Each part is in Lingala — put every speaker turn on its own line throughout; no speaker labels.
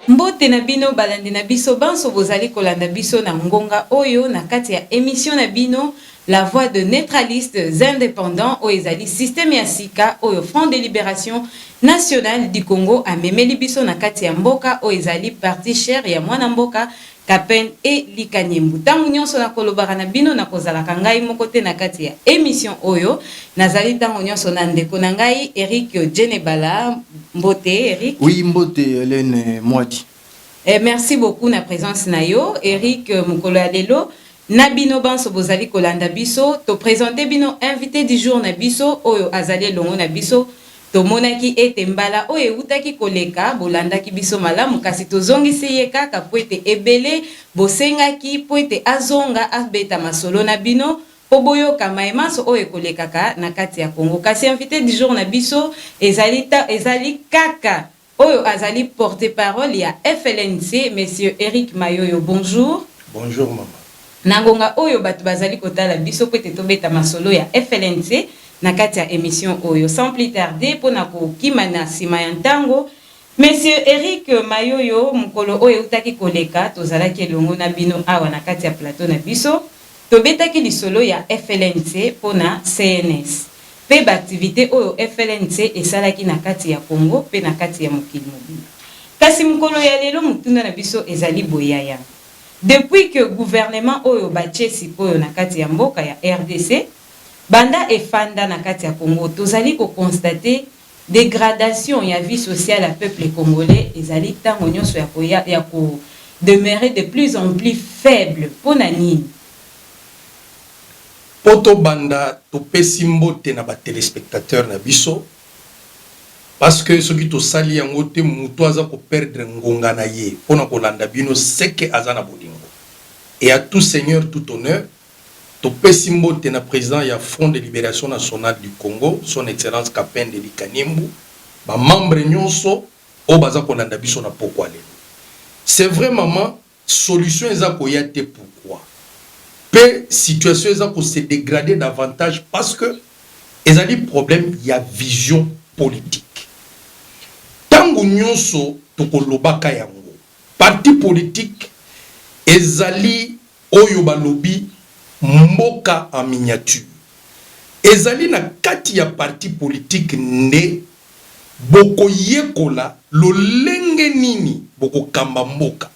Mbote na bino balandi na biso banso bozali kolanda biso na ngonga oyo na kati ya émission na bino La Voix de neutralistes indépendants o ezali système ya sika oyo Front de Libération Nationale du Congo amemeli biso na kati ya mboka o ezali parti cher ya mwana mboka Kapen e Likanyembu. Tangu nyonso na kolobaka na bino na kozalaka ngai moko te na kati ya émission oyo nazali tangu nyonso na ndeko na ngai Eric Djenebala. Mbote Eric.
Oui, Mbote Hélène Mwadi.
Merci beaucoup na présence na yo Eric mukolo ya lelo na bino banso bozali kolanda biso to présenter bino invité du jour na biso oyo azali longo na biso to monaki ete mbala oyo utaki koleka bolandaki biso malamu kasi tozongisi ye kaka po ete ebele bosengaki po ete azonga abeta masolo na bino po boyoka maemaso oyo kolekaka na kati ya Congo. Kasi invité du jour na biso ezali kaka oyo azali porte-parole ya FLNC, monsieur Eric Mayoyo. Bonjour.
Bonjour maman.
Nangonga oyo batu bazali kotala biso po ete tobeta masolo ya FLNC na kati ya émission oyo. Sans plus tarder pona kokima na sima ya ntango, monsieur Eric Mayoyo mukolo oyo utaki koleka tozalaki elongo na bino awa na kati ya plateau na biso tobetaki lisolo ya FLNC pona CNS pe activité oyo FLNC esalaki na kati ya Congo pe na kati ya mokili mobimba. Kasi mukolo ya lelo mutunda na biso ezali boyaya. Depuis que gouvernement oyo bachesi oyo na kati ya mboka ya RDC banda efanda na kati ya Congo tozali ko constater dégradation ya vie sociale à peuple congolais ezali tango nyonso ya ko demeurer de plus en plus faible pona nini.
Poto banda to pesi mbote na ba téléspectateurs na biso parce que ce qui to sali yango te muto aza ko perdre ngonga na ye pona ko landa bino seke azana bolingo et à tout seigneur tout honneur to pesi mbote na président ya Front de Libération Nationale du Congo son excellence Kapen de Likanyembu ba membre nyonso o baza ko landa biso na pokwa lelo. C'est vraiment solution eza ko yate pourquoi pe situation eza ko se dégrader davantage parce que ezali problème ya vision politique. Tango nyonso to kolobaka yango parti politique ezali oyo balobi mboka en miniature. Ezali na kati ya parti politique nde boko yekola lolenge nini boko kamba mboka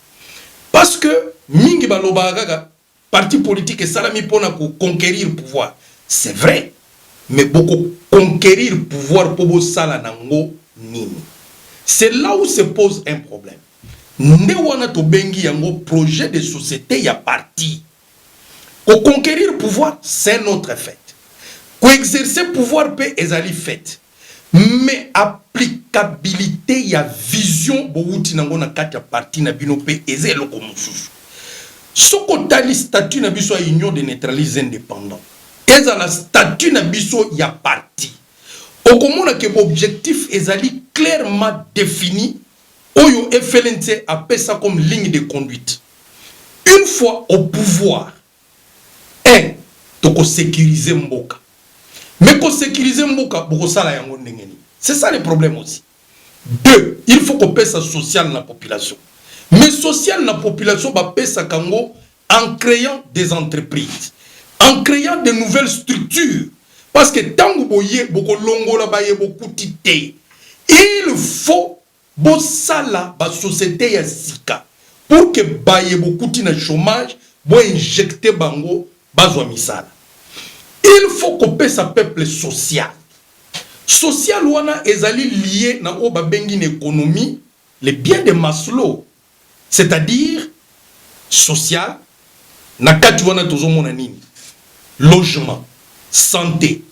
parce que mingi balobaka parti politique et salami pona ko conquérir pouvoir. C'est vrai, mais beaucoup conquérir pouvoir pour sala nango nini. C'est là où se pose un problème. Ne wana to bengi yango projet de société ya parti. Ko conquérir pouvoir, c'est notre fait. Ko exercer pouvoir pe ezali fait. Mais applicabilité ya vision bo uti nango na kati ya parti na bino pe ezelo ko mususu. Soko tali statut na biso ya union de neutralistes indépendants. Eza la statut na biso ya parti. Okomona ke objectif ezali clairement défini. Oyo FLNC appelle ça comme ligne de conduite. Une fois au pouvoir, toko sécuriser mboka. Mais ko sécuriser mboka boko sala yango ndengeni. C'est ça le problème aussi. Deux, il faut qu'on paie ça social na population. Mais social na population ba pesa kango en créant des entreprises, en créant de nouvelles structures. Parce que tango boye boko longola baye beaucoup tité. Il faut bosala ba société ya sika pour que baye beaucoup tina chômage, bo injecter bango bazwa misala. Il faut qu'on pesa peuple social. Social wana ezali lié na o ba bengi économie, les biens de Maslow. C'est-à-dire social, nakati wana tozomona nini, logement, santé,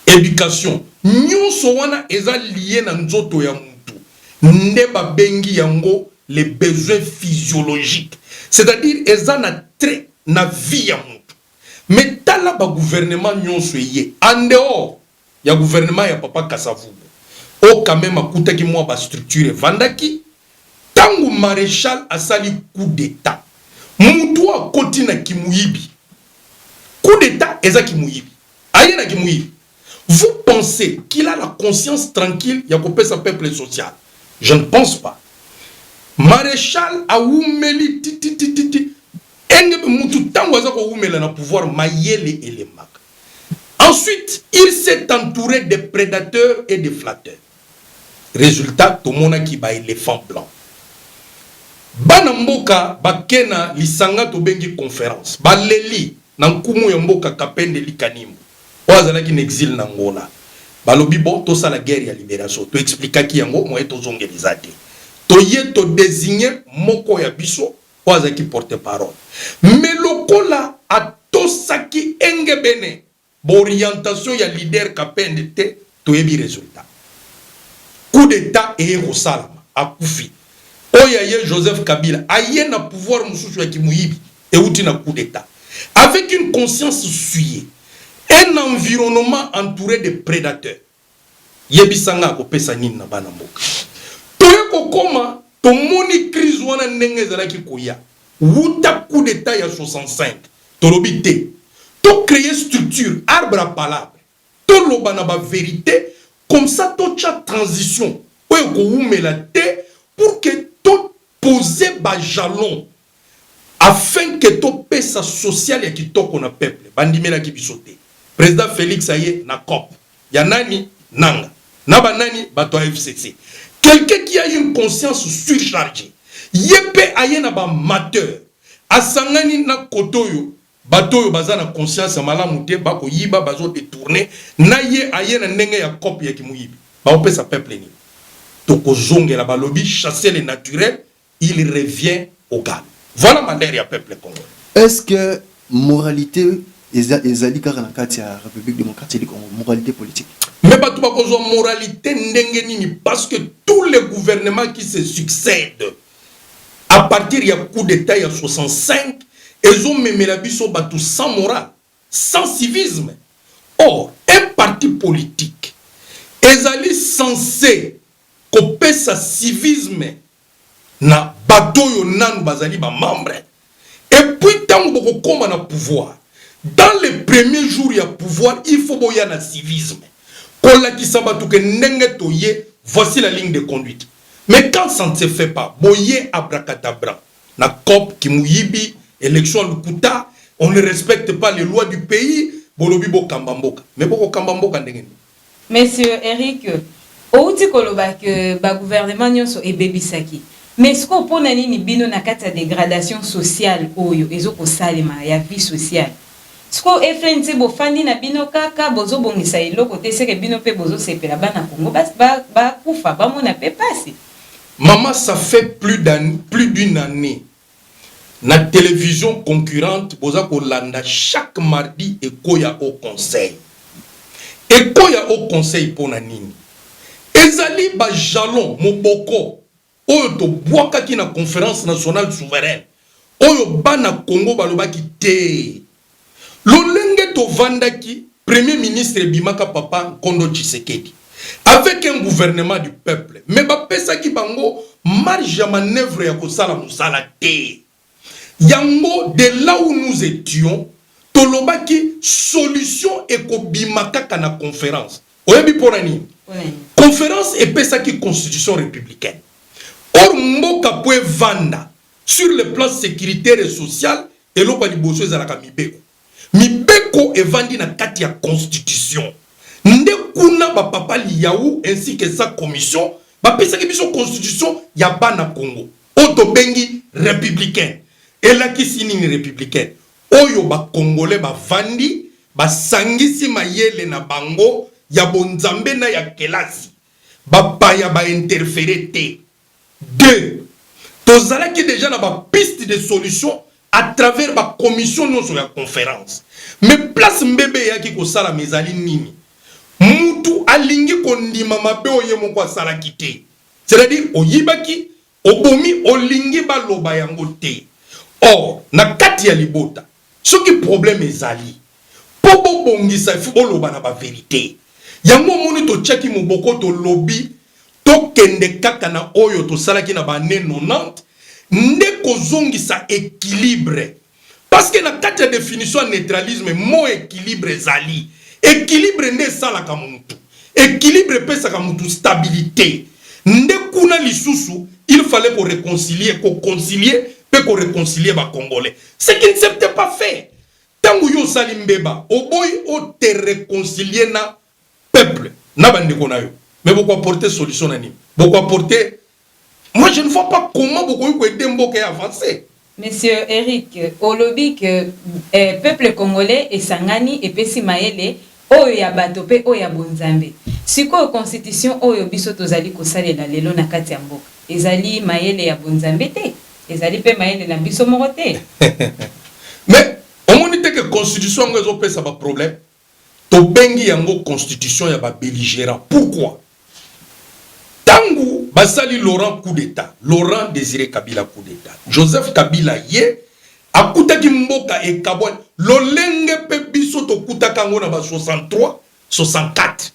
éducation, nyonso wana eza lié na nzoto ya mutu. Neba bengi yango les besoins physiologiques. C'est-à-dire eza na trait na vie ya mutu. Mais tala ba gouvernement nyonso yé en dehors ya gouvernement ya papa Kasavubu. O quand même akutaki mwa ba structure vandaki. Tango maréchal a sali coup d'état. Moutou a kotina kimuibi. Coup d'état eza kimuibi. Ayena kimuibi. Vous pensez qu'il a la conscience tranquille ya kopesa peuple social? Je ne pense pas. Maréchal a oumeli titi enge mutu tango za ko oumela na pouvoir mayele elemak. Ensuite, il s'est entouré de prédateurs et de flatteurs. Résultat, tout le monde qui ba éléphant blanc. Bana mboka bakena lisanga to bengi conférence. Ba leli na nkumu ya mboka kapende likanimbo. Wazala ki exil na Angola. Balobi bon to sa la guerre ya libération. To expliquer ki yango mo eto zongelizate. To ye to désigner moko ya biso wazala ki porte parole. Mais lokola atosaki engebene. Orientation ya leader kapende te to yebi résultat. Coup d'état et Rosalama akufi. Oya ye Joseph Kabila aye na pouvoir mususu ya kimuyibi et outi na coup d'état. Avec une conscience souillée, un environnement entouré de prédateurs. Yebisanga ko pesa nini na bana mboka. Toye ko koma to moni crise wana ndenge zalaki koya. Wuta coup d'état ya 65. Tolobi te. To créer structure, arbre à palabre. To lobana ba vérité, comme ça to cha transition. Oyo ko umela te pour que to poser ba jalon afin que to pesa social ya kitoko na peuple. Bandimela ki bisote. Président Félix aye na COP. Ya nani nanga. Na banani bato FCC. Quelqu'un qui a une conscience surchargée. Yepe aye na ba mateur. Asangani na kotoyo. Bato yo baza na conscience malamu te bako yiba bazo détourner na ye aye na ndenge ya COP ya kimuyibi. Ba opesa peuple ni. Toko zongela balobi chasser les naturels, il revient au galop. Voilà manière ya peuple congolais.
Est-ce que moralité ezali kaka na kati ya République démocratique du Congo, moralité politique?
Mais bato bakozwa moralité ndenge nini parce que tous les gouvernements qui se succèdent à partir ya coup d'état ya 65 ils ont même la biso bato sans morale, sans civisme. Or, un parti politique ezali censé couper sa civisme na bato yo nanu bazali ba membre. Et puis tant boko koma na pouvoir, dans les premiers jours ya pouvoir, il faut boya na civisme. Kola ki sabatu ke ndenge toye, voici la ligne de conduite. Mais quand ça ne se fait pas, boye abracadabra na COP kimuyibi élection lukuta, on ne respecte pas les lois du pays, bolobi bo kambamboka. Mais boko kambamboka ndenge.
Monsieur Eric, outi koloba que ba gouvernement nyonso e bebisaki. Mais ce qu'on pona nini bino na kati ya dégradation sociale oyo ezoko salema ya vie sociale. Ce qu'on FNC bo fandi na bino kaka bozo bongisa iloko te seke bino pe bozo sepela bana Congo ba kufa ba mona pe passer.
Maman, ça fait plus d'une année. Na télévision concurrente, boza kolanda chaque mardi et koya au conseil. Et koya au conseil pona nini. Ezali ba jalon moboko oyo to boaka ki na conférence nationale souveraine. Oyo bana Congo balobaki te. Lolenge to vandaki premier ministre Bimaka Papa Kondo Tshisekedi. Avec un gouvernement du peuple. Mais ba pesa ki bango marge à manœuvre ya kosala musala te. Yango, de là où nous étions, tolobaki solution ekobimaka kana conférence. Oyebi ponani. Conférence epesa ki constitution républicaine. Or mboka poe vanda sur le plan sécuritaire et social et loba liboso ezalaka mibeko. Mibeko evandi na kati ya constitution. Nde kuna ba papa liyaou ainsi que sa commission ba pesa ki biso constitution ya bana Congo. Oto bengi républicaine. Et là qui signe une républicaine. Oyo ba Congolais ba vandi ba sangisi mayele na bango ya bonzambe na ya kelasi. Ba paya ba interférer te. Deux. Tozala qui déjà na ba piste de solution à travers ba commission non sur la conférence. Mais place mbebe ya ki ko sala mezali nini. Mutu alingi kondima mabe oye moko asala kite. C'est-à-dire oyibaki obomi olingi ba loba yango te. Or, na kati ya libota, ce qui problème ezali. Pobo bongisa ifu oloba na ba vérité. Yango moni to tchaki moboko to lobby, to kende kaka na oyo to salaki na ba ne 90, nde kozongisa équilibre. Parce que na kati ya définition ya neutralisme, mo équilibre ezali. Équilibre nde salaka mutu. Équilibre pesa ka mutu stabilité. Nde kuna lisusu, il fallait qu'on réconcilie, qu'on concilie, puis qu'on réconcilie les Congolais. Ce qui ne s'était pas fait. Tant que yo salimbeba, au boy o te réconcilier na peuple, na bande konayo. Mais beaucoup apporter solution nani. Beaucoup apporter. Moi je ne vois pas comment beaucoup ko aider Mboka à avancer.
Monsieur Eric, au lobby que peuple congolais et sangani et pesi maele oyo ya batope oyo ya bonzambe. Siko constitution oyo biso tozali kosalela lelo na kati ya mboka. Ezali maele ya bonzambe te. Ezali pe maele na biso moko te.
Mais on dit que constitution ngo pesa ba problème. To bengi yango constitution ya ba belligérant. Pourquoi? Tangu basali Laurent coup d'état, Laurent Désiré Kabila coup d'état. Joseph Kabila ye akutaki mboka e kabwan lolenge pe biso to kutaka ngo na ba 63, 64.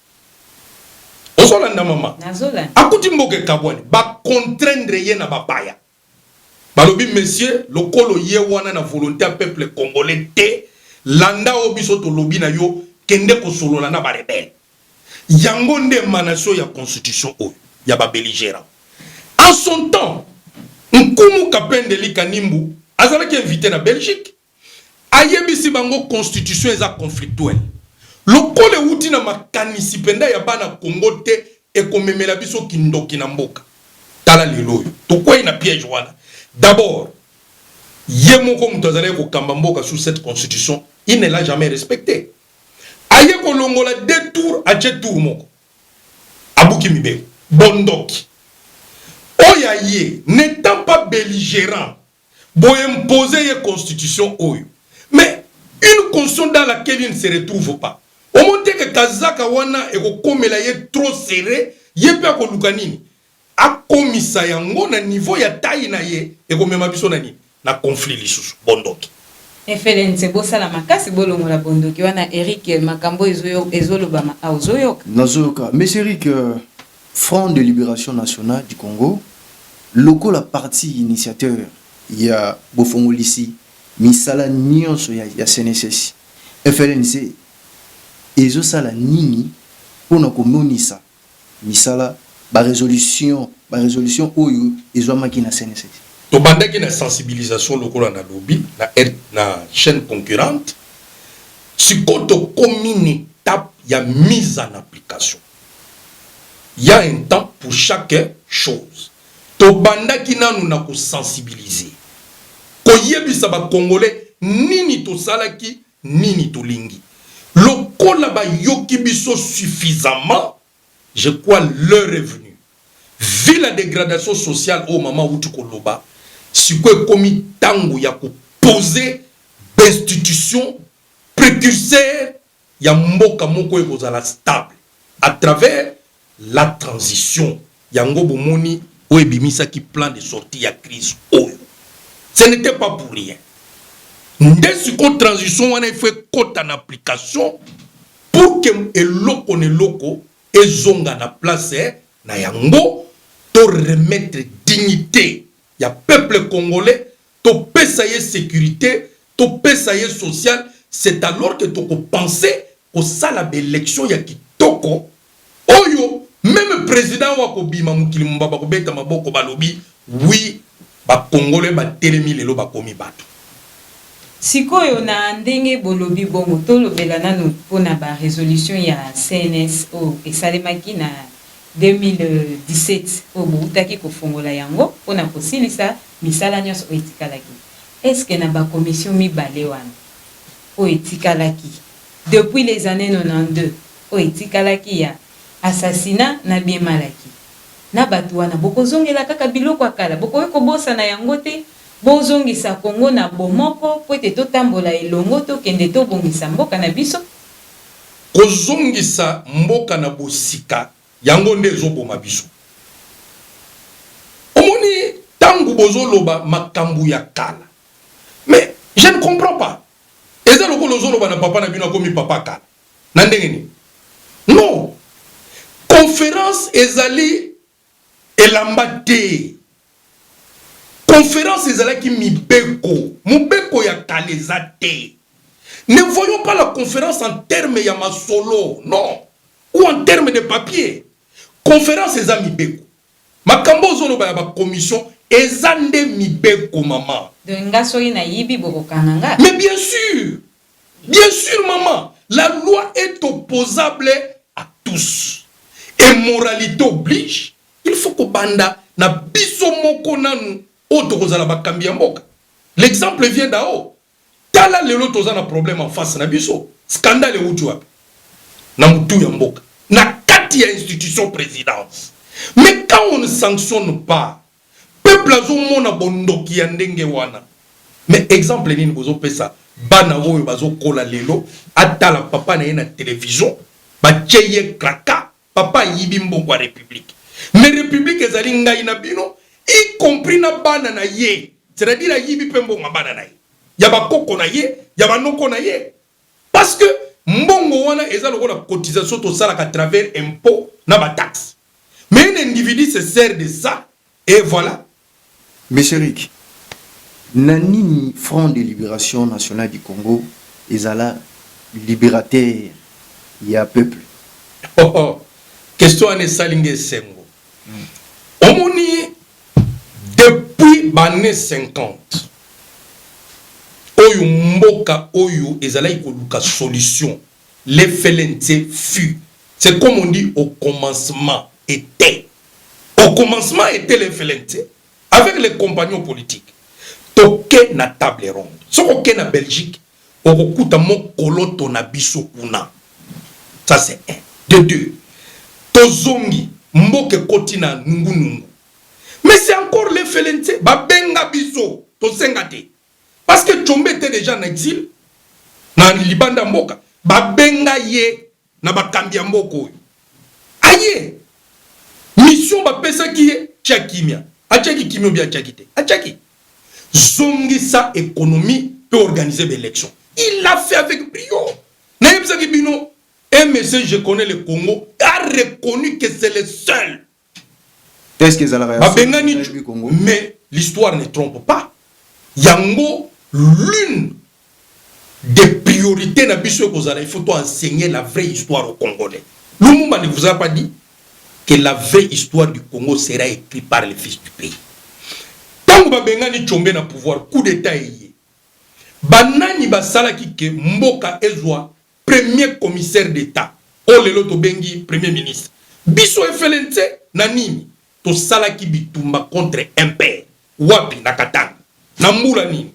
Osolanda mama.
Nazola.
Akuti mboka e kabwan ba contraindre ye na bapaya. Balobi monsieur, lokolo ye wana na volonté à peuple congolais te landa obiso to lobi na yo kende ko solola na ba rebelle. Yango nde manation ya constitution o ya ba belligérant. En son temps, Nkumu Kapendeli Kanimbu azalaki invité na Belgique. Ayebisi bango constitution eza conflictuelle. Lokole uti na makanisi penda ya bana Congo te e komemela biso kindoki na mboka. Tala lelo. To kwa ina piège wana. D'abord, Yemoko Mutazale ko kambamboka sous cette constitution, il ne l'a jamais respecté. Aye ko longola 2 tours à 2 tours moko. Abuki Mibe, Bondoki. Oyaye, n'étant pas belligérant, bo imposer une constitution oyo. Mais une constitution dans laquelle il ne se retrouve pas. Au moment que Kazaka wana e ko komela ye trop serré, ye pe ko lukanini. A komisa yango na niveau ya taille na ye e ko mema biso nani na conflit lisusu bondoki.
FLNC bosala makasi bolongo la bondoki wana Eric makambo ezoloba ma azoyoka.
Nazoyoka. Monsieur Eric, Front de Libération Nationale du Congo, loko la partie initiateur ya Bofongolisi misala nyonso ya CNSS. FLNC ezo sala nini pona komonisa misala ba résolution oyo ezwamaki na CNSS.
To bandaki na sensibilisation lokola na lobby na chaîne concurrente. Sikoto comme une étape ya mise en application. Il y a un temps pour chaque chose. To bandaki nanu na ko sensibiliser. Ko yebisa ba congolais nini to salaki nini to lingi. Lokola ba yoki biso suffisamment, je crois l'heure est venue. Vu la dégradation sociale au moment où tu koloba, si quoi commis tango ya ko poser d'institutions précurseurs ya mboka moko ekozala stable à travers la transition yango bomoni o ebimisa ki plan de sortie ya crise oyo. Ce n'était pas pour rien. Dès que transition wana il faut kota en application pour que eloko ne loko ezonga na place na yango to remettre dignité ya peuple congolais, to pesaye sécurité, to pesaye social. C'est alors que tu peux penser au salab élection ya kitoko oyo même président wa ko bima mukili mbaba ko beta maboko balobi oui ba congolais ba telemi lelo ba komi bato.
Sikoyo na ndenge bolobi bongo tolobela nanu pona ba résolution ya CNSO esalemaki na 2017 au boutaki kofongola yango pona kosilisa misala nyonso etikalaki. Est-ce que na ba commission mibale wana o etikalaki depuis les années 92 o etikalaki ya assassinat na bien malaki na batu wana bokozongela kaka biloko akala bokoyeko bosa na yango te bozongisa Kongo na bomoko po ete totambola elongo tokende tobongisa mboka na biso
kozongisa mboka na bosika yango nde ezoboma biso. Omoni tangu bozoloba makambu ya kala. Mais je ne comprends pas. Eza loko lozoloba na papa na bino akomi papa kala. Na ndenge ni? Non. Conférence ezali elamba te. Conférence ezalaki mibeko. Mubeko ya kaleza te. Ne voyons pas la conférence en termes ya masolo. Non. Ou en termes de papier. Conférence ezali mibeko. makambo zoloba ya ba commission ezande mibeko maman.
Donc ngasoyi na yibi boko kananga.
Mais bien sûr maman, la loi est opposable à tous. Et moralité oblige, il faut que banda na biso moko nanu oto kozala bakambi ya mboka. L'exemple vient d'en-haut. Tala lelo toza na problème en face na biso. Scandale utu wapi. Na mutu ya mboka. Na kati ya institution présidence. Mais quand on ne sanctionne pas, peuple azo mona bondoki ya ndenge wana. Mais exemple nini bozo pesa bana oyo bazo kola lelo atala papa na ye na télévision ba cheye kraka papa yibi mboko wa république. Mais république ezali ngai na bino y compris na bana na ye. C'est-à-dire yibi pembo nga bana na ye. Yaba koko na ye, yaba noko na ye. Parce que mbongo wana eza lokola cotisation to sala à travers impôt na ba taxe. Mais un individu se sert de ça et voilà.
Monsieur Rick, Nani Front de Libération Nationale du Congo ezala libérateur ya peuple.
Question ane salinge sengo. Omoni depuis l'année 50 oyo mboka oyo ezala ikoluka solution les FLNT fut. C'est comme on dit au commencement était. Au commencement était les FLNT avec les compagnons politiques. Toke na table ronde. So koke na Belgique, okuta mo koloto na biso kuna. Ça c'est un. De deux. Tozongi mboke koti na nungu nungu. Mais c'est encore les FLNT ba benga biso to sengate. Parce que Tchombe était déjà en exil na libanda mboka. Ba benga ye na ba kambia mboko. Aye. Mission ba pesa ki ye tchakimia. Achaki kimio bia tchakite. Achaki. Zongisa économie peut organiser des élections. Il l'a fait avec brio. Naïbsaki Bino, un message, je connais le Congo, a reconnu que c'est le seul.
Est-ce que ça la réaction
du Congo? Mais l'histoire ne trompe pas. Yango, l'une des priorités na biso kozala, il faut enseigner la vraie histoire aux Congolais. Lumumba ne vous a pas dit que la vraie histoire du Congo sera écrite par les fils du pays. Tant que Bengani Tchombe na pouvoir, coup d'état est banani basala kike mboka ezwa premier commissaire d'état o lelo to bengi premier ministre biso FLNT na nini to sala ki bitumba contre impère wapi na Katanga na mbula nini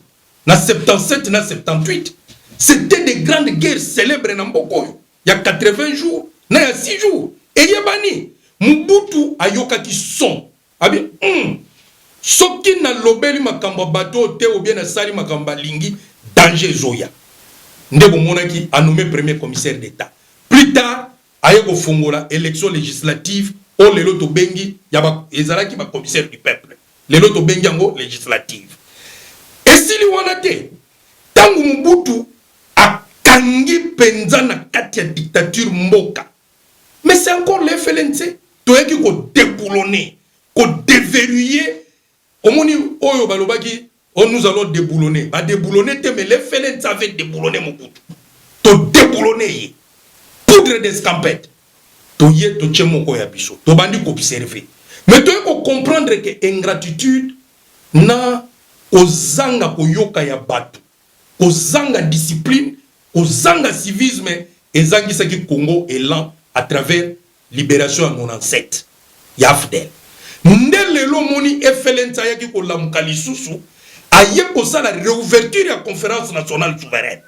na 77 na 78 c'était des grandes guerres célèbres na mboko il y a 80 jours na ya 6 jours et yebani Mobutu ayoka ki son abi soki na lobeli makamba bato te ou bien na sali makamba lingi danger zoya ndebo monaki a nommé premier commissaire d'état plus tard ayeko fongola élection législative o lelo to bengi ya ba ezalaki ba commissaire du peuple lelo to bengi yango législative esili wana te tangu Mobutu akangi penza na kati ya dictature mboka mais c'est encore les FLNC toyeki ko déboulonner ko déverrouiller omoni oyo balobaki on nous allons déboulonner ba déboulonner te mais les FLNC avaient déboulonné Mobutu to déboulonner poudre d'escampette to ye to tchemoko ya biso to bandi ko observer mais to ko comprendre que ingratitude na ozanga koyoka ya bato ozanga discipline ozanga civisme ezangisa ki Congo élan à travers libération en 97 ya Fidel Ndelelo moni FLNT ayaki ko lamuka lisusu aye ko sala réouverture ya conférence nationale souveraine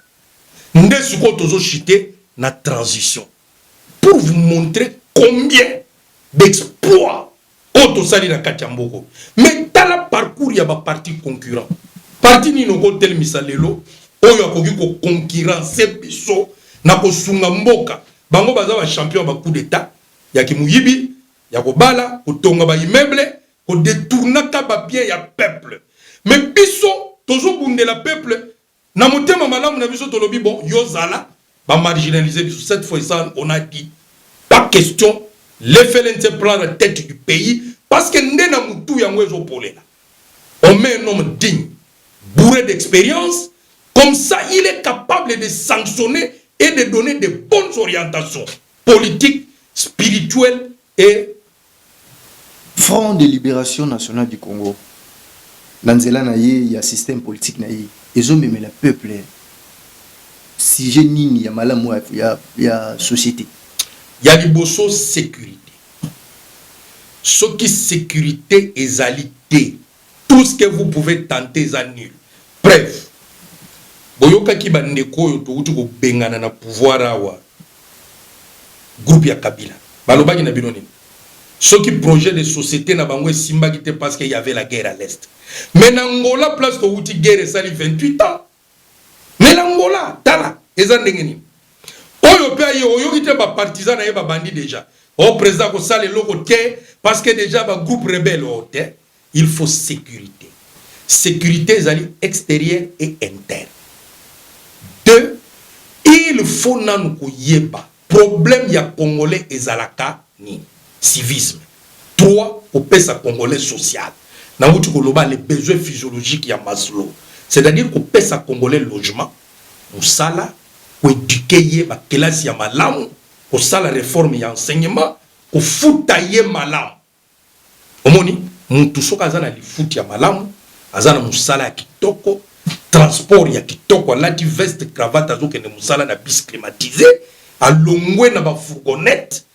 nde suko tozo chité na transition pour vous montrer combien d'exploits auto sali na kati ya mboko mais tala parcours ya ba parti concurrent parti ni no ko tel misalelo oyo akoki ko concurrencer biso na ko sunga mboka bango baza ba champion ba coup d'état ya kimuyibi ya ko bala ko tonga ba immeuble ko détourna ka ba bien ya peuple mais biso tozo bundela peuple na motema malamu na biso tolobi bon yozala ba marginaliser biso cette fois ça on a dit pas question les FLNT prend la tête du pays parce que ndena mutu yango ezo polela on met un homme digne bourré d'expérience comme ça il est capable de sanctionner et de donner de bonnes orientations politiques spirituelles et
Front de libération nationale du Congo. Nanzela na ye, il y a système politique na ye. Ils ont même le peuple. Si j'ai nini, il y a malamu, il y a société.
Il y a du bosso sécurité. Ce qui sécurité est alité. Tout ce que vous pouvez tenter est nul. Bref. Boyoka ki bandeko yo to uti ko bengana na pouvoir awa. Groupe ya Kabila. Balobaki na bino nini. Ce qui projet de société na bango simba qui parce qu'il y avait la guerre à l'est. Mais n'Angola place to uti guerre sali 28 ans. Mais l'Angola tala ezandenge nini. Oyo pe aye oyo ki te ba partisan na ye ba bandi déjà. Au président ko sale loko te parce que déjà ba groupe rebelle o te. Il faut sécurité. Sécurité ezali extérieure et interne. 2, il faut nanou ko yeba. Problème ya congolais ezalaka ni civisme. 3, au pesa congolais social. Na wuti ko loba les besoins physiologiques ya Maslow. C'est-à-dire ko pesa congolais logement, musala, ko éduquer ye ba kelasi ya malamu, ko sala réforme ya enseignement, ko futa ye malamu. Omoni, mutu soka azana li futi ya malamu, azana musala ya kitoko, transport ya kitoko, alati veste cravate azoke ne musala na bis climatisé, alongwe na ba fourgonnette,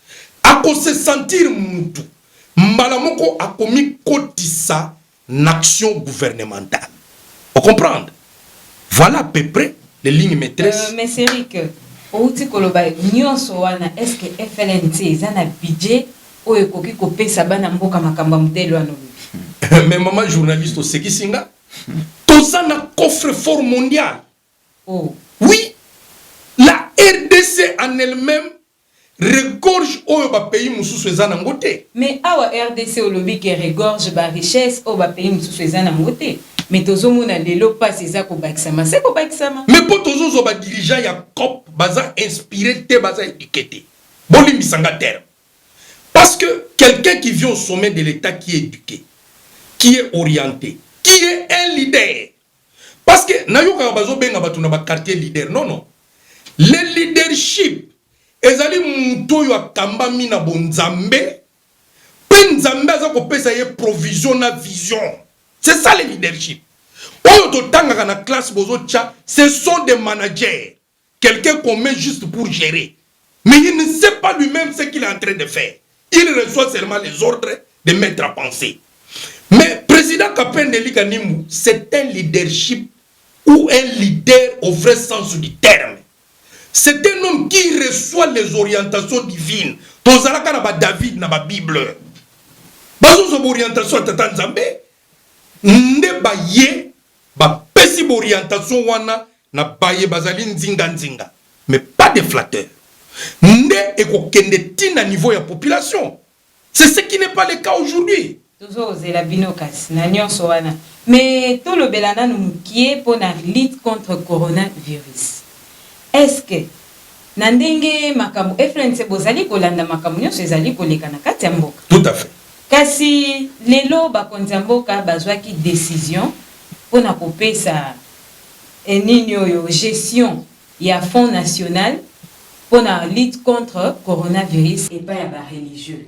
ako se sentir mutu. Mbalamoko a commis kotisa l'action gouvernementale. Vous comprenez? Voilà à peu près les lignes maîtresses.
Mais c'est vrai que outi koloba nyonso wana est-ce que FLNT za na budget oyo koki kopesa bana mboka makamba mudelo ano?
Mais maman journaliste au Sekisinga, tout ça na coffre fort mondial.
Oh.
Oui, la RDC en elle-même regorge au ba pays mususu ezana ngote.
Mais awa RDC olobi ke regorge ba richesse au ba pays mususu ezana ngote. Mais tozomona lelo passe eza ko bakisama, c'est ko bakisama.
Mais pour tozo ba dirigeant ya COP baza inspiré te baza éduqué. Boli misanga terme. Parce que quelqu'un qui vient au sommet de l'État qui est éduqué, qui est orienté, qui est un leader. Parce que nayoka bazo benga batu na ba quartier leader. Non non. Le leadership ezali muto yo akamba mina bonzambe pe nzambe aza kopesa ye provision na vision. C'est ça le leadership. Oyo to tanga na classe bozo tcha, ce sont des managers, quelqu'un qu'on met juste pour gérer, mais il ne sait pas lui-même ce qu'il est en train de faire. Il reçoit seulement les ordres de mettre à penser. Mais président Kapende Liganimu, c'est un leadership ou un leader au vrai sens du terme. C'est un homme qui reçoit les orientations divines. Tozalaka na ba David na ba Bible. Bazo so orientation tata Nzambe. Nde ba ye ba pesi orientation wana na ba ye bazali nzinga nzinga. Mais pas de flatteur. Nde eko kende tina niveau ya population. C'est ce qui n'est pas le cas aujourd'hui.
Tozo zela binokas na nyonso wana. Mais tout le belana nous mukie pour la lutte contre coronavirus. Est-ce que nandenge makamu FLNC bozali kolanda makamu nyonso ezali koleka na kati ya mboka?
Tout à fait.
Kasi lelo bakonzi mboka bazwaki décision pona kopesa nini oyo gestion ya fonds national pona lutte contre coronavirus et pas ya ba religieux.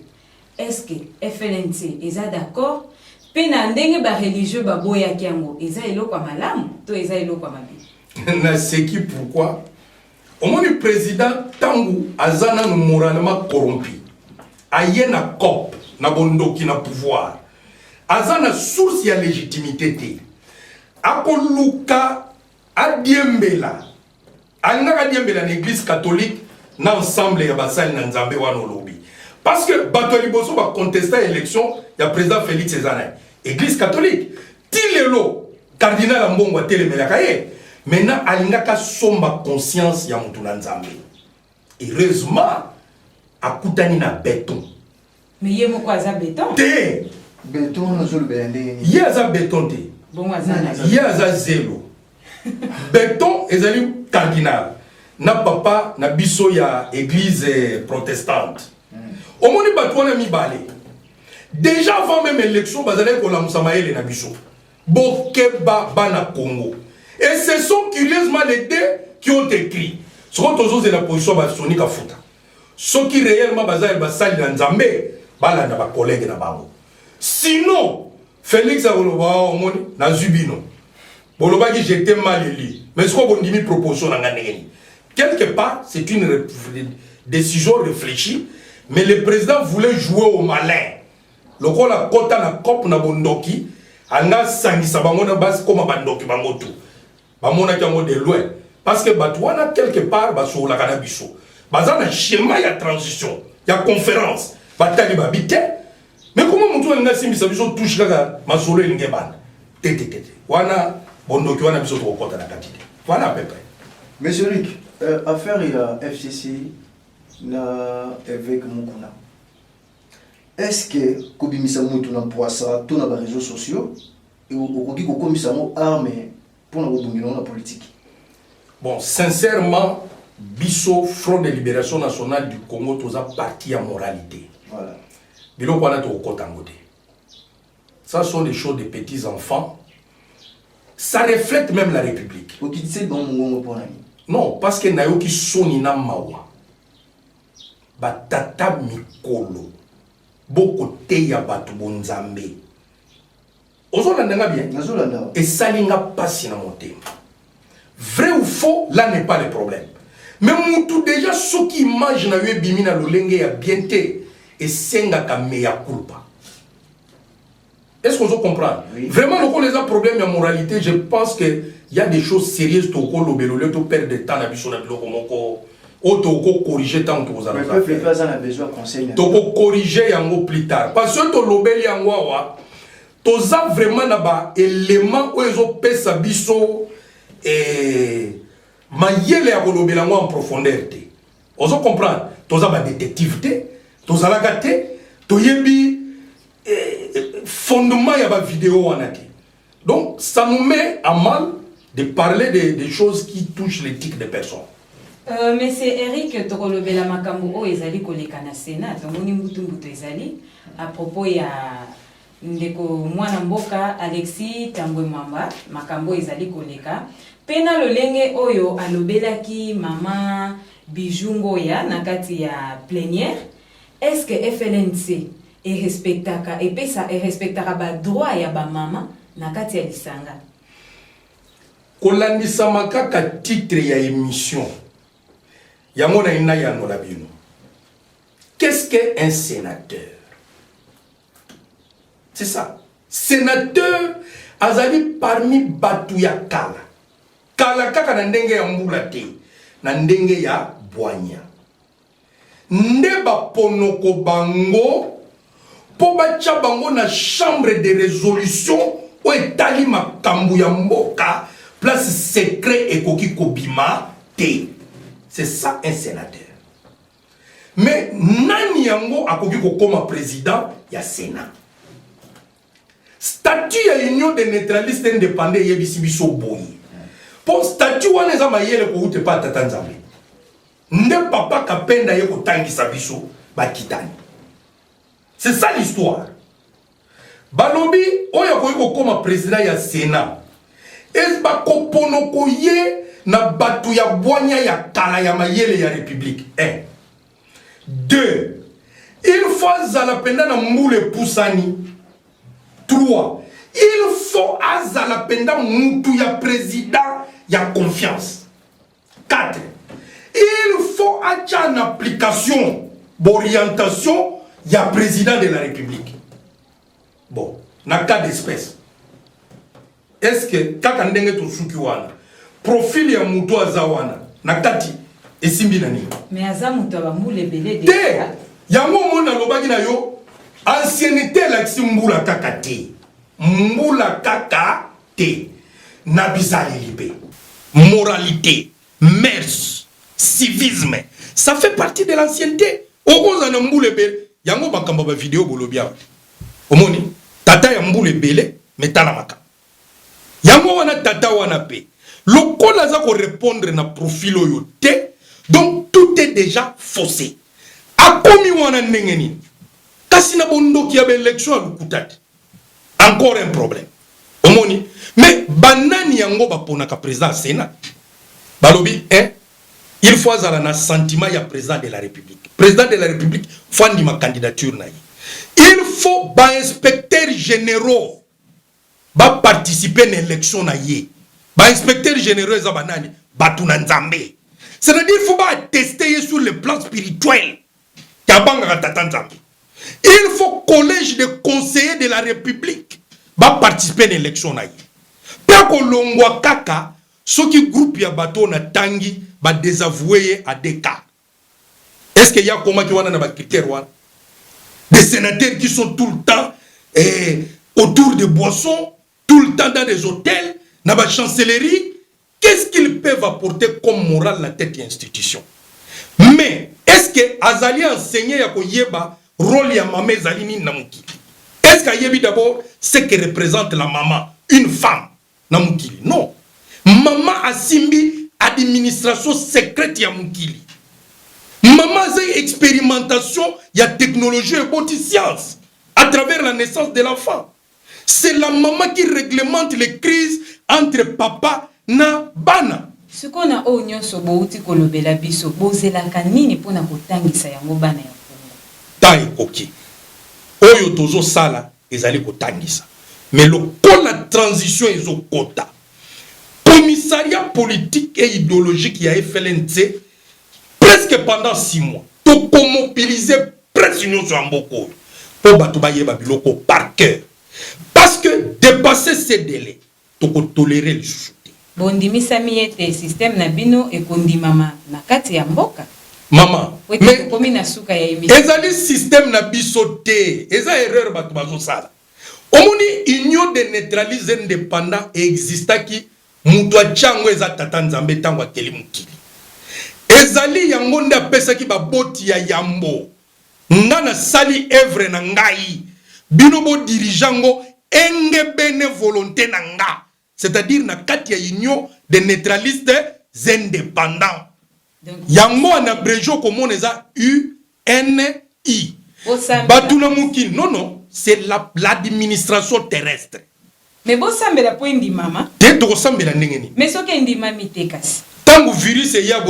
Est-ce que FLNC eza d'accord? Pe na ndenge ba religieux baboya kiango eza eloko malamu to eza eloko mabe?
Na seki pourquoi? Au moins le président Tangu azana no moralement corrompu. Ayena cop na bondoki na pouvoir. Azana source ya légitimité te. Akoluka adiembela. Alina adiembela l'église catholique na ensemble ya basali na Nzambe wana lobi. Parce que bato liboso ba contester élection ya président Félix César. Église catholique. Tilelo cardinal Mbongo telemela kaye. Maintenant, alingaka somba conscience ya mutu na Nzambe. Heureusement, akutani na béton.
Mais yé moko aza béton?
Te!
Béton na zolo bende.
Yé aza béton te.
Bon aza na.
Yé aza zéro. Béton ezali cardinal. Na papa na biso ya église protestante. Omoni bato wana mibale. Déjà avant même élection, bazale ko la musamaele na biso. Bokeba bana Congo. Et ce sont curieusement les deux qui ont écrit. Ce sont tous la position de Sonic Afuta. Ceux qui réellement basent le basal dans Nzambe, balanda ba collègue na bango. Sinon, Félix Agoloba, omoni, na zubino. Boloba qui j'étais mal élu. Mais ce qu'on dit, proposition dans Ganegeni. Quelque part, c'est une décision réfléchie, mais le président voulait jouer au malin. Le rôle a kota na kop na bondoki, anga sangisa bangona bas comme bandoki bangotu. Bamona kiango de loin. Parce que batouana quelque part, baso la canabiso. Bazana schéma ya transition, ya conférence, batali babite. Mais comment mon tour n'a simbi sabiso touche la masolo lingeban. Tete. Wana bondoki wana biso to kota na katide. Voilà à peu près.
Monsieur Rick, affaire il a FCC na avec Mukuna. Est-ce que Kobimisa Moutou na poissa tout na réseaux sociaux et au dit Kobimisa mo arme pour na la politique?
Bon, sincèrement, Bisso, Front de Libération Nationale du Congo, tout ça parti à moralité.
Voilà.
Bilo kwa na to kotangote. Ça sont des choses des petits enfants. Ça reflète même la République. Non, parce que nayoki soni na mawa. Batata mikolo. Boko te ya batu bonzambe. Ozolanda bien. Et salinga pasi na moté. Vrai ou faux, là n'est pas le problème. Mais moutou déjà ceux qui imaginent na yo bimina lolenge ya bienté et senga ka meya culpa. Est-ce qu'on comprend? Oui. Vraiment, nous les problèmes de moralité, je pense qu'il y a des choses sérieuses qui ont perdre de temps à corriger tant que vous avez besoin de conseils. Tu peux corriger plus tard. Parce que tu as vraiment des éléments où ils ont fait ça et mayele ya kolobela en profondeur. On comprend. Tu as des détectives, tu as la gâte, tu as fondement ya ba vidéo anaki. Donc ça nous met à mal de parler des choses qui touchent l'éthique des personnes.
Monsieur Eric Tokolobela makambo o ezali koleka na Sénat tomoni mbutu ezali à propos ya ndeko mwana mboka Alexis Tambwe Mwamba makambo ezali koleka pena lolenge oyo alobelaki mama Bijungo ya nakati ya plénière. Est-ce que FLNC et respectaka et pesa et respectaka ba droit ya ba mama nakati ya lisanga
kolandisa makaka titre ya émission yango na ina ya no labino. Qu'est-ce qu'un sénateur? C'est ça. Sénateur azali parmi batu ya kala kaka na ndenge ya mbula te na ndenge ya bwanya ndeba ponoko bango po bacha bango na chambre de résolution o etali makambu ya mboka place secret ekoki kobima te. C'est ça un sénateur. Mais nani yango akoki kokoma président ya Sénat. Statut ya union de neutraliste indépendant yebisi biso boyi. Pour statut wana za mayele ko ute pa tata nzambe. Nde papa kapenda ye ko tangisa biso bakitani. C'est ça l'histoire. Balobi, oya koyiko koma président ya Sénat. Es ba koponoko ye na batu ya bwanya ya kala ya mayele ya République. 1. 2. Il faut zala penda na mbule pusani. 3. Il faut azala penda mutu ya président ya confiance. 4. Il faut acha en application d'orientation il y a président de la République. Bon, na cas d'espèce. Est-ce que kaka ndenge to suki wana profil ya mutu azawana na kati esimbi nani?
Mais aza mutu ba mbule belé de.
Te yango mona lobaki na yo ancienneté la mbula kaka te. Mbula kaka te. Na bizali libé. Moralité, mœurs, civisme, ça fait partie de l'ancienneté. Okoza na mbule belé yango bakamba ba vidéo bolobia omoni tata ya mbule belé metala maka yango wana tata wana pe lokola za ko répondre na profil oyo te donc tout est déjà faussé akomi wana ndengeni kasi na bondoki ya élection alukutati encore un problème omoni mais banani yango baponaka président Sénat balobi il faut azala na sentiment ya président de la République. Président de la République, fandi ma candidature na. Il faut ba inspecteurs généraux ba participer à l'élection na ye. Ba inspecteurs généraux za banani batuna nzambe. C'est-à-dire il faut pas tester sur le plan spirituel. Kabanga tata nzambe. Il faut collège de conseillers de la République va participer à l'élection. Pas que l'on kaka, ceux qui groupe ya bateau na tangi va désavouer à des cas. Est-ce qu'il y a comment qui wana na critères wana? Des sénateurs qui sont tout le temps autour de boissons, tout le temps dans des hôtels, dans la chancellerie. Qu'est-ce qu'ils peuvent apporter comme morale la tête de l'institution? Mais est-ce que Azali enseigné ya ko yeba rôle ya maman Zalini Namukili? Est-ce qu'il y a d'abord ce que représente la maman, une femme Namukili? Non. Maman a simbi administration secrète ya Mukili. Maman a une expérimentation, il y a technologie et bonne science à travers la naissance de l'enfant. C'est la maman qui réglemente les crises entre papa na bana.
Ce qu'on a au nyonso bouti kolobela biso bozelaka nini pona kotangisa yango bana ya
ta ekoki oyo tozo sala ezali kotangisa mais le la transition ezokota commissariat politique et idéologique ya FLNC presque pendant 6 mois to mobiliser presque nyonso amboko po bato bayeba biloko par cœur parce que dépasser ces délais to ko tolérer le chouchouté
bondimisa miete système na bino ekondimama na kati ya mboka.
Maman, mais
ezali
système na biso te, eza erreur bato bazo sala. Omoni union de neutraliser indépendant exista ki mutu achango eza tata nzambe tango akeli mukili. Ezali yango nda pesa ki baboti ya yambo. Ngana sali œuvre na ngai. Bino bo dirigeango enge bene volonté na nga. C'est-à-dire na kati ya union de neutralistes indépendants. Yango en abrégé comme on les a UNI. Batuna Mukili. Non, non, c'est l'administration terrestre.
Mais bon, ça me la point dit maman.
T'es trop semblé la nengeni.
Mais ce qu'elle dit mamie te casse.
Tant que virus est ya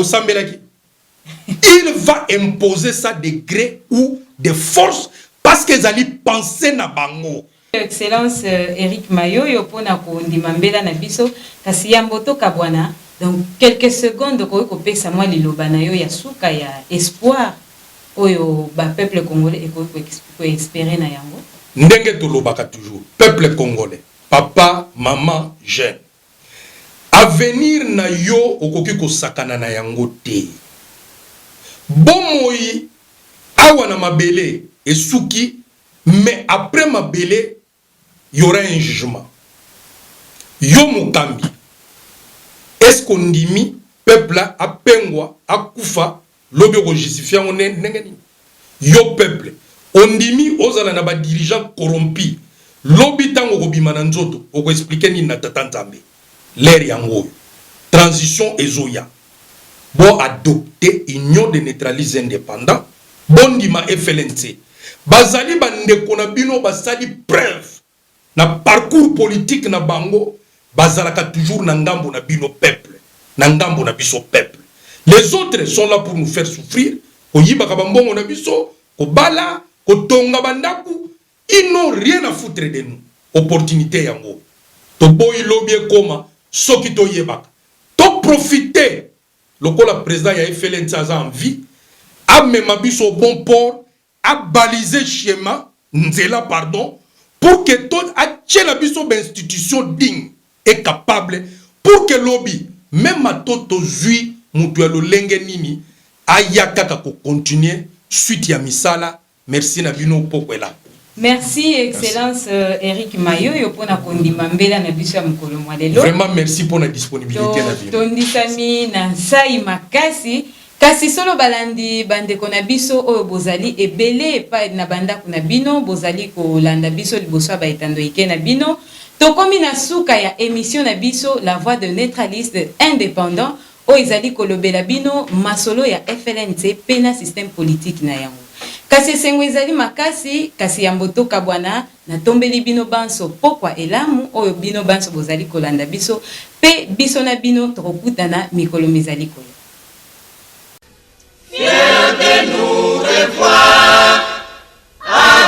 il va imposer ça de gré ou de force parce qu'ils allaient penser na bango.
Excellence Eric Mayo yo pona ko ndimambela na biso kasi ya mboto kabwana. Donc quelques secondes ko pesa moi liloba na yo ya suka ya espoir oyo ba peuple congolais ko espérer na yango.
Ndenge to lobaka toujours peuple congolais papa maman jeune avenir na yo okoki ko sakana na yango te. Bomoi awa na mabele esuki mais après mabele il y aura un jugement. Yo mukambi. Est-ce qu'on dit mi peuple a pengwa a kufa lobi ko justifier on nengeni. Yo peuple on dit mi ozala na ba dirigeant corrompu lobi tango ko bimana nzoto ko expliquer ni na tata nzambe. L'air yango. Transition ezoya. Bon adopter union de neutralisés indépendants. Bon dima FLNC. Bazali bande kona bino basali preuve. Na parcours politique na bango bazalaka toujours na ngambo na bino peuple na ngambo na biso peuple. Les autres sont là pour nous faire souffrir. Ko yiba ka bambongo na biso ko bala ko tonga bandaku, ils n'ont rien à foutre de nous. Opportunité yango to boy lobie koma soki to yebaka to profiter lokola président ya FLN sa envie a mema biso bon port a baliser schéma nzela pardon pour que tout la biso institution digne et capable pour que lobby même à toto zui mutuelo lenge nini ayaka ko continuer suite ya misala. Merci na bino pokwela.
Merci excellence Eric Mayo yo pona kondima mbela na biso ya mukolo mwalelo.
Vraiment merci pour la disponibilité na bino.
Tondisami na sai makasi kasi solo balandi bande kona biso oyo bozali ebele pa na banda kuna bino bozali ko landa biso liboso ba etando ike na bino tokomi na suka ya émission na biso la voix de neutraliste indépendant o ezali kolobela bino masolo ya FLNC pena système politique na yango kasi sengo ezali makasi kasi ya mboto kabwana na tombeli bino banso pokwa elamu oyo bino banso bozali kolanda biso pe biso na bino tokokutana mikolo mizali koyo.
Fier de nous revoir.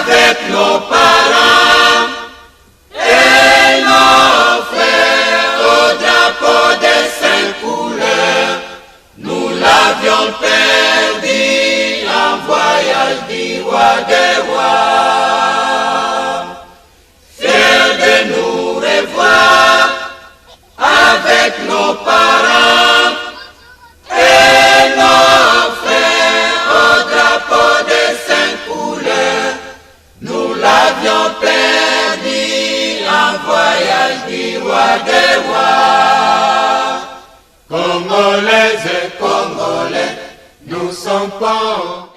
avec nos parents et nos frères au drapeau des 5 couleurs. Nous l'avions perdu en voyage du roi des rois. Fiers de nous revoir avec nos parents et nos frères au drapeau des 5 couleurs. Nous l'avions perdu en voyage du roi des rois. Congolaises et Congolais, nous sommes pas